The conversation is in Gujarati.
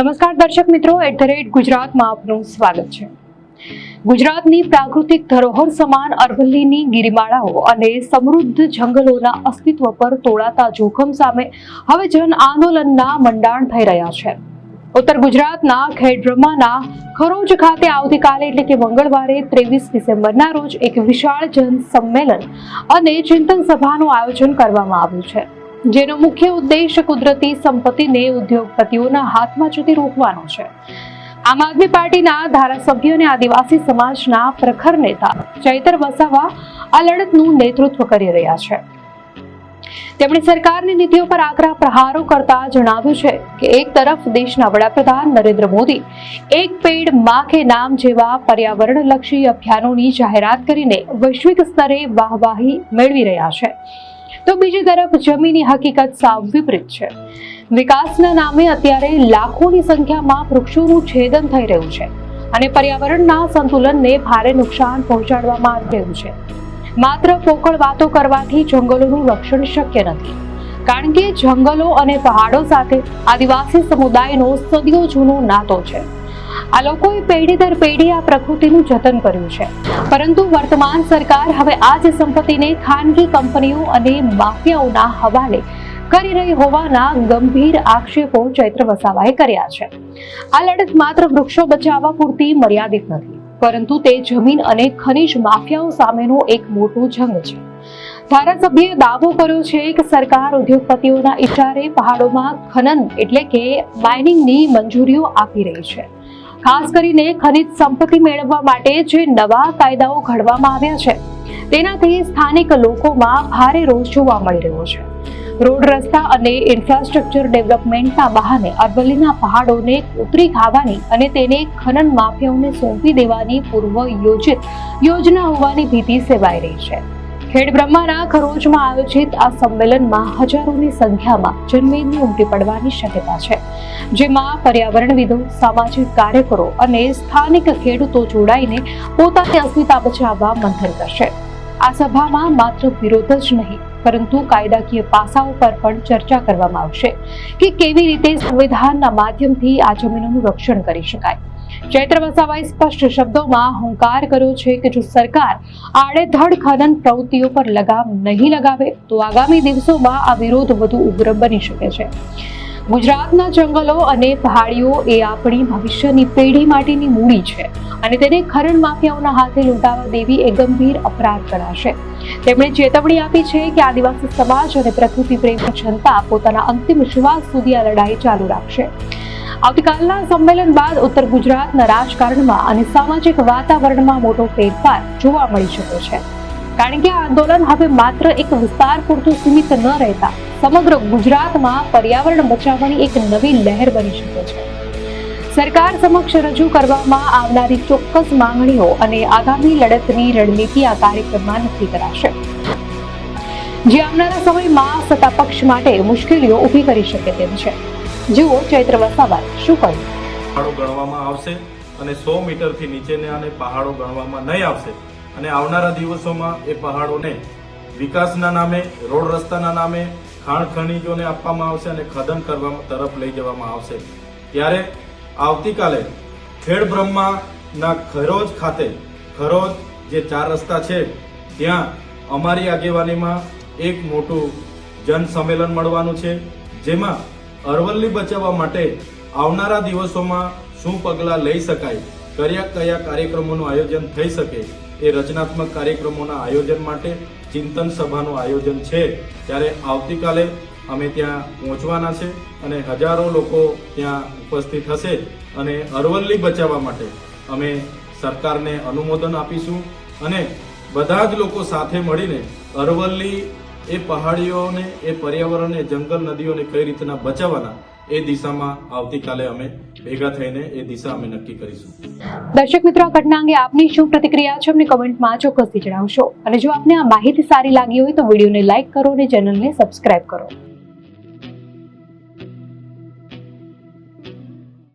નમસ્કાર દર્શક મિત્રો, @ગુજરાતમાં આપનું સ્વાગત છે। ગુજરાતની પ્રાકૃતિક ધરોહર સમાન અરવલ્લીની ગિરિમાળાઓ અને સમૃદ્ધ જંગલોના અસ્તિત્વ પર તોળાતા જોખમ સામે હવે જન આંદોલનના મંડાણ થઈ રહ્યા છે। ઉત્તર ગુજરાતના ખેડબ્રહ્માના ખરોજ ખાતે આવતીકાલે એટલે કે મંગળવારે 23 ડિસેમ્બરના રોજ એક વિશાળ જન સંમેલન અને ચિંતન સભાનું આયોજન કરવામાં આવ્યું છે, જેનો મુખ્ય ઉદ્દેશ કુદરતી સંપત્તિને ઉદ્યોગપતિઓના હાથમાં જતી રોકવાનો છે। આમ આદમી પાર્ટીના ધારાસભ્ય અને આદિવાસી સમાજના પ્રખર નેતા ચૈતર વસાવા આ લડતનું નેતૃત્વ કરી રહ્યા છે। તેમણે સરકારની નીતિઓ પર આકરા પ્રહારો કરતા જણાવ્યું છે કે એક તરફ દેશના વડાપ્રધાન નરેન્દ્ર મોદી એક પેડ માં કે નામ જેવા પર્યાવરણલક્ષી અભિયાનોની જાહેરાત કરીને વૈશ્વિક સ્તરે વાહવાહી મેળવી રહ્યા છે, તો બીજી તરફ જમીની હકીકત સાવ વિપરીત છે। વિકાસના નામે અત્યારે લાખોની સંખ્યામાં વૃક્ષોનું છેદન થઈ રહ્યું છે અને પર્યાવરણના સંતુલનને ભારે નુકસાન પહોંચાડવામાં આવી રહ્યું છે। માત્ર પોકળ વાતો કરવાથી જંગલોનું રક્ષણ શક્ય નથી, કારણ કે જંગલો અને પહાડો સાથે આદિવાસી સમુદાયનો સદીઓ જૂનો નાતો છે। આ લોકોએ પેઢી દર પેઢી આ પ્રકૃતિનું જતન કર્યું છે, પરંતુ વર્તમાન સરકાર હવે આ જ સંપત્તિને ખાનગી કંપનીઓ અને માફિયાઓના હવાલે કરી રહી હોવાના ગંભીર આક્ષેપો ચૈત્ર વસાવાએ કર્યા છે। આ લડત માત્ર વૃક્ષો બચાવવા પૂરતી મર્યાદિત નથી, પરંતુ તે જમીન અને ખનીજ માફિયાઓ સામેનો એક મોટો જંગ છે। ધારાસભ્યએ દાવો કર્યો છે કે સરકાર ઉદ્યોગપતિઓના ઇશારે પહાડોમાં ખનન એટલે કે માઇનિંગની મંજૂરીઓ આપી રહી છે। ખાસ કરીને ખનિજ સંપત્તિ મેળવવા માટે જે નવા કાયદાઓ ઘડવામાં આવ્યા છે, તેનાથી સ્થાનિક લોકોમાં ભારે રોષ જોવા મળી રહ્યો છે। રોડ રસ્તા અને ઇન્ફ્રાસ્ટ્રક્ચર ડેવલપમેન્ટના બહાને અરવલ્લીના પહાડોને ઉતરી ખાવાની અને તેને ખનન માફિયાઓને સોંપી દેવાની પૂર્વ યોજિત યોજના હોવાની ભીતિ સેવાઈ રહી છે। ખેડબ્રહ્માના ખરોજમાં આયોજિત આ સંમેલનમાં હજારોની સંખ્યામાં જનમેદની ઉમટી પડવાની શક્યતા છે, જેમાં પર્યાવરણવિદો, સામાજિક કાર્યકરો અને સ્થાનિક ખેડૂતો જોડાઈને પોતાની અસ્મિતા બચાવવા મંથન કરશે। આ સભામાં માત્ર વિરોધ જ નહીં, પરંતુ કાયદાકીય પાસાઓ પર પણ ચર્ચા કરવામાં આવશે કે કેવી રીતે સંવિધાનના માધ્યમથી આ જમીનોનું રક્ષણ કરી શકાય। ચૈત્ર વસાવાએ સ્પષ્ટ શબ્દોમાં હુંકાર કર્યો છે કે જો સરકાર આડેધડ ખનન પ્રવૃત્તિઓ પર લગામ નહીં લગાવે તો આગામી દિવસોમાં આ વિરોધ વધુ ઉગ્ર બની શકે છે। ગુજરાતના જંગલો અને પહાડીઓ એ આપણી ભવિષ્યની પેઢી માટેની મૂડી છે અને તેને ખનન માફિયાઓના હાથે લૂંટાવા દેવી એ ગંભીર અપરાધ ગણાશે। તેમણે ચેતવણી આપી છે કે આદિવાસી સમાજ અને પ્રકૃતિ પ્રેમી જનતા પોતાના અંતિમ શ્વાસ સુધી આ લડાઈ ચાલુ રાખશે। આવતીકાલના સંમેલન બાદ ઉત્તર ગુજરાતના રાજકારણમાં અને સામાજિક વાતાવરણમાં મોટો ફેરફાર જોવા મળી શકે છે, કારણ કે આ આંદોલન હવે માત્ર એક વિસ્તાર પૂરતું સીમિત ન રહેતા સમગ્ર ગુજરાતમાં પર્યાવરણ બચાવવાની એક નવી લહેર બની શકે છે। સરકાર સમક્ષ રજૂ કરવામાં આવનારી ચોક્કસ માંગણીઓ અને આગામી લડતની રણનીતિ આ કાર્યક્રમમાં નક્કી કરાશે, જે આવનારા સમયમાં સત્તા પક્ષ માટે મુશ્કેલીઓ ઊભી કરી શકે તેમ છે। જુઓ ચૈત્ર વસાવા શું કહ્યું। પહાડો ગણવામાં આવશે અને 100 મીટરથી નીચેના અને પહાડો ગણવામાં નહીં આવશે અને આવનારા દિવસોમાં એ પહાડોને વિકાસના નામે, રોડ રસ્તાના નામે, ખાણ ખનીજોને આપવામાં આવશે અને ખનન કરવા તરફ લઈ જવામાં આવશે। ત્યારે આવતીકાલે ખેડબ્રહ્માના ખરોજ ખાતે, ખરોજ જે 4 રસ્તા છે ત્યાં અમારી આગેવાનીમાં એક મોટું જન સંમેલન મળવાનું છે, જેમાં અરવલ્લી બચાવવા માટે આવનારા દિવસોમાં શું પગલાં લઈ શકાય, કયા કાર્યક્રમોનું આયોજન થઈ શકે, એ રચનાત્મક કાર્યક્રમોના આયોજન માટે ચિંતન સભાનું આયોજન છે। ત્યારે આવતીકાલે અમે ત્યાં પહોંચવાના છે અને હજારો લોકો ત્યાં ઉપસ્થિત હશે અને અરવલ્લી બચાવવા માટે અમે સરકારને અનુમોદન આપીશું અને બધા જ લોકો સાથે મળીને અરવલ્લી એ પહાડીઓને, એ પર્યાવરણને, જંગલ નદીઓને કઈ રીતના બચાવવાના એ દિશામાં આવતીકાલે અમે ભેગા થઈને એ દિશા અમે નક્કી કરીશું। દર્શક મિત્રો, આ ઘટના અંગે આપની શું પ્રતિક્રિયા છે અમને કમેન્ટમાં ચોક્કસથી જણાવશો અને જો આપને આ માહિતી સારી લાગી હોય તો વિડીયોને લાઈક કરો અને ચેનલને સબસ્ક્રાઇબ કરો।